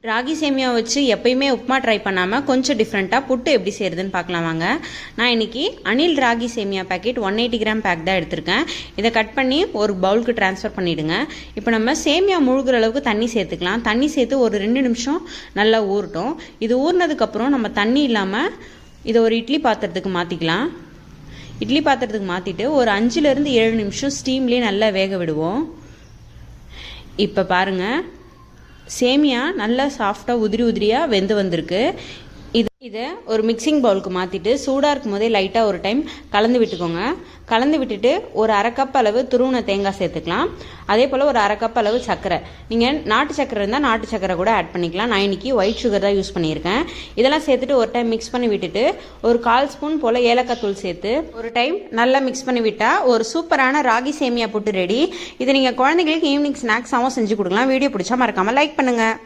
ராகி சேமியா வச்சு எப்பயுமே உப்புமா ட்ரை பண்ணாமல் கொஞ்சம் டிஃப்ரெண்ட்டாக புட்டு எப்படி செய்கிறதுன்னு பார்க்கலாம் வாங்க. நான் இன்றைக்கி அனில் ராகி சேமியா பேக்கெட் 180 கிராம் பேக் தான் எடுத்திருக்கேன். இதை கட் பண்ணி ஒரு பவுலுக்கு ட்ரான்ஸ்ஃபர் பண்ணிவிடுங்க. இப்போ நம்ம சேமியா முழுகிற அளவுக்கு தண்ணி சேர்த்துக்கலாம். தண்ணி சேர்த்து ஒரு 2 நிமிஷம் நல்லா ஊறட்டும். இது ஊறினதுக்கப்புறம் நம்ம தண்ணி இல்லாமல் இதை ஒரு இட்லி பாத்திரத்துக்கு மாற்றிக்கலாம். இட்லி பாத்திரத்துக்கு மாற்றிட்டு ஒரு 5லேருந்து 7 நிமிஷம் ஸ்டீம்லேயே நல்லா வேக விடுவோம். இப்போ பாருங்கள், சேமியா நல்லா சாஃப்டாக உதிரியாக வெந்து வந்திருக்கு. இதை ஒரு மிக்சிங் பவுலுக்கு மாற்றிட்டு சூடாக இருக்கும் போதே லைட்டாக ஒரு டைம் கலந்து விட்டுக்கோங்க. கலந்து விட்டுட்டு ஒரு 1/2 கப் அளவு துருவின தேங்காய் சேர்த்துக்கலாம். அதே போல் ஒரு 1/2 கப் அளவு சர்க்கரை. நீங்கள் நாட்டு சர்க்கரை இருந்தால் நாட்டு சர்க்கரை கூட ஆட் பண்ணிக்கலாம். நான் இன்றைக்கி ஒயிட் சுகர் தான் யூஸ் பண்ணியிருக்கேன். இதெல்லாம் சேர்த்துட்டு ஒரு டைம் மிக்ஸ் பண்ணி விட்டுட்டு ஒரு 1/4 ஸ்பூன் போல் ஏலக்காய் தூள் சேர்த்து ஒரு டைம் நல்லா மிக்ஸ் பண்ணி விட்டால் ஒரு சூப்பரான ராகி சேமியா புட்டு ரெடி. இதை நீங்கள் குழந்தைங்களுக்கு ஈவினிங் ஸ்நாக்ஸாகவும் செஞ்சு கொடுக்கலாம். வீடியோ பிடிச்சா மறக்காமல் லைக் பண்ணுங்கள்.